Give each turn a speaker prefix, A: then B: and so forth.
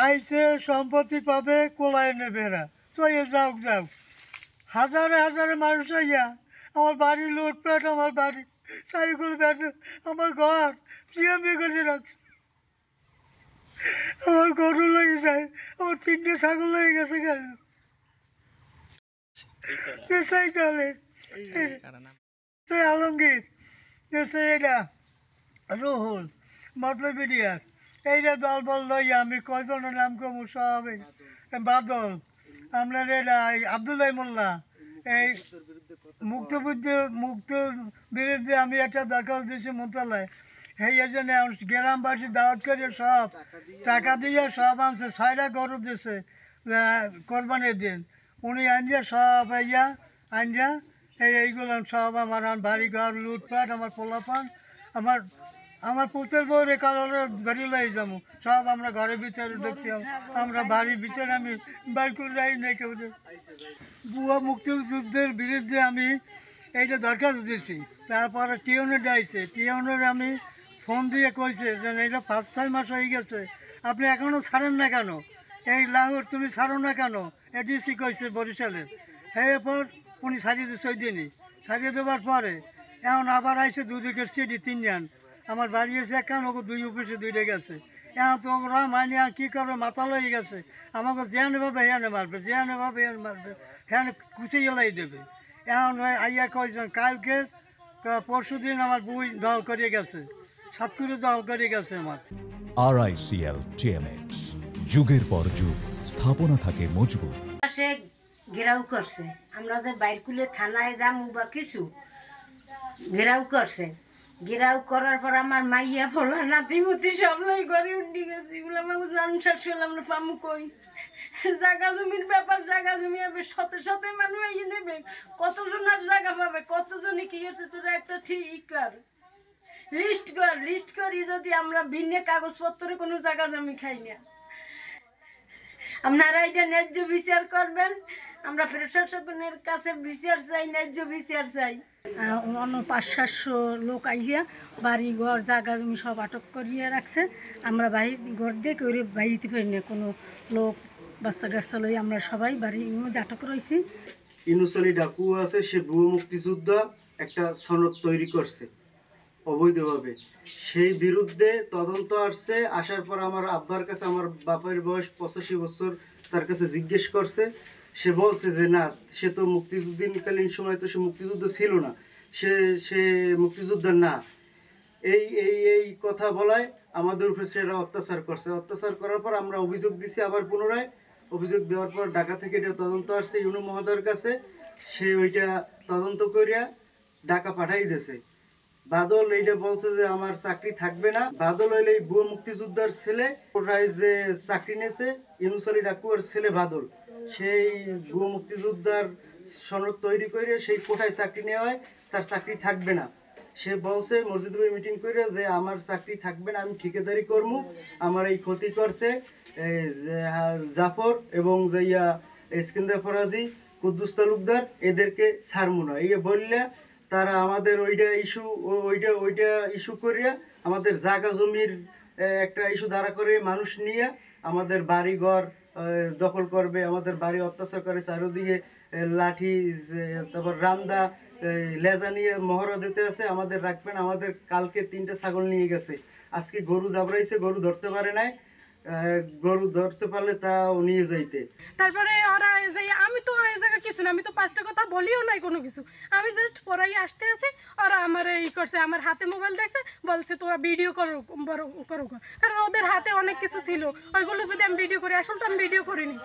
A: আইসে সম্পত্তি পাবে কোলায় নেবে এরা চয়ে যাও যাও হাজারে হাজারে মানুষ আইয়া আমার বাড়ি লুটপাট আমার বাড়ি চারিগুলো ব্যাটে আমার ঘর চিয়ামি করে রাখছে আমার গরু লেগে যায় আমার 3টে ছাগল লেগে গেছে গেল সাইকেলে আলমগীর এটা রুহুল মতলবিডিয়ার এইটা দল বল লইয়া আমি কয়জনের নাম কমু সব বাদল আপনার এটা আবদুল্লাহ মোল্লা এই মুক্ত বিরুদ্ধে আমি একটা দরখাস্ত দিয়েছি মন্ত্রণালয় সেই জন্য গ্রামবাসী দাওয়াত করে সব টাকা দিয়ে সব আনছে 6টা গরু দিছে কোরবানির দিন উনি আনছে সব আনজা এইগুলো সব আমার বাড়ি ঘর লুটপাট আমার পোলাপান আমার পুতের বউ রেখা ধরে লই যাবো সব আমরা ঘরের ভিতরে দেখছি আমরা বাড়ির ভিতরে আমি বাইর করে যাই নাই কেউ ভুয়া মুক্তিযুদ্ধের বিরুদ্ধে আমি এইটা দরখাস্ত দিয়েছি তারপরে টিউনে ডাইছে টিউনের আমি ফোন দিয়ে কইছে যে এটা 5-6 মাস হয়ে গেছে আপনি এখনও ছাড়েন না কেন এই লাহোর তুমি ছাড়ো না কেন এডিসি কইছে বরিশালের এরপর উনি ছাড়িয়ে দিচ্ছে ওই দিনই ছাড়িয়ে দেওয়ার পরে এখন আবার আইসে দুদিকের সিডি 3 জন আমার বাড়ি এসে কেন ওকে 2 অফিসে 2টা গেছে এখন তো ওরা মানে আর কী করবে মাথা লেগে গেছে আমাকে যেখানে ভাবে হেয়ানে মারবে যেখানে ভাবে হেয়ানে মারবে হ্যাঁ কুচে গেলাই দেবে এখন আইয়া কয়েকজন কালকে পরশু দিন আমার বই দল করে গেছে 7 করে দল করে গেছে আমার
B: RICL TMX যুগের পর যুগ স্থাপনা থাকে মজবুত
C: সে ঘেরাও করছে আমরা যে বাইরকুলে থানায় যাবো বা কিছু ঘেরাও করছে ঘেরাও করার পর আমার মাইয়া ফোলা নাতিমতি সবলাই ঘরে উঠে গেছে বলে আমাকে জান শেষ হলাম না পামু কই জায়গা জমির ব্যাপার জায়গা জমি হবে শতে শতে মানুষ এই নেবে কতজনের জায়গা পাবে কতজনে কি হচ্ছে তোরা একটা ঠিক কর লিস্ট করি যদি আমরা ভিন্ন কাগজপত্রে কোনো জায়গা জমি খাই না আপনারা এটা ন্যায্য বিচার করবেন আমরা প্রশাসনের কাছে বিচার চাই ন্যায্য বিচার চাই
D: অন্য 500-700 লোক আইয়া বাড়ি ঘর জায়গা জমি সব আটক করিয়ে রাখছে আমরা বাড়ি ঘর দিয়ে কেউ বাড়িতে পারি না কোনো লোক বাচ্চা গাচ্চা লই আমরা সবাই বাড়ির মধ্যে আটক রয়েছি
E: ইউনুস আলী ডাকু আছে সে ভুয়ো মুক্তিযোদ্ধা একটা সনদ তৈরি করছে অবৈধভাবে সেই বিরুদ্ধে তদন্ত আসছে আসার পর আমার আব্বার কাছে আমার বাপের বয়স 85 বছর তার কাছে জিজ্ঞেস করছে সে বলছে যে না সে তো মুক্তিযুদ্ধকালীন সময় তো সে মুক্তিযুদ্ধ ছিল না সে মুক্তিযোদ্ধা না এই কথা বলায় আমাদের উপরে সেরা অত্যাচার করছে অত্যাচার করার পর আমরা অভিযোগ দিছি আবার পুনরায় অভিযোগ দেওয়ার পর ঢাকা থেকে এটা তদন্ত আসছে ইউনু মহোদয়ের কাছে সে ওইটা তদন্ত করিয়া ঢাকা পাঠাই দিয়েছে বাদল এইটা বলছে যে আমার চাকরি থাকবে না বাদল হইলে এই ভুয়ো মুক্তিযোদ্ধার ছেলে কোথায় যে চাকরি নিয়েছে ইউনুস আলী ডাকুয়ার ছেলে বাদল সেই ভুয়ো মুক্তিযোদ্ধার সনদ তৈরি করে সেই কোঠায় চাকরি নেওয়া হয় তার চাকরি থাকবে না সে বলছে মসজিদে মিটিং করে যে আমার চাকরি থাকবে না আমি ঠিকাদারি করবো আমার এই ক্ষতি করছে জাফর এবং যে ইস্কিন্দার ফরাজি কুদ্দুস তালুকদার এদেরকে ছাড়বো না এই বললে তারা আমাদের ওইটা ইস্যু করিয়া আমাদের জায়গা জমির একটা ইস্যু দাঁড়া করে মানুষ নিয়ে আমাদের বাড়ি ঘর দখল করবে আমাদের বাড়ি অত্যাচার করে চারিদিকে লাঠি তারপর রান্দা লেজা নিয়ে মহড়া দিতে আছে আমাদের রাখবেন আমাদের কালকে 3টা ছাগল নিয়ে গেছে আজকে গরু দাবড়াইছে গরু ধরতে পারে নাই গরু ধরতে পারলে তাও নিয়ে যাইতে
D: তারপরে ওরা আমি তো এই জায়গা কিছু না আমি তো 5টা কথা বলিও নাই কোনো কিছু আমি জাস্ট পড়াই আসতে আছি ওরা আমার এই করছে আমার হাতে মোবাইল দেখছে বলছে তোরা ভিডিও করো কারণ ওদের হাতে অনেক কিছু ছিল ওইগুলো যদি আমি ভিডিও করি আসলে তো আমি ভিডিও করিনি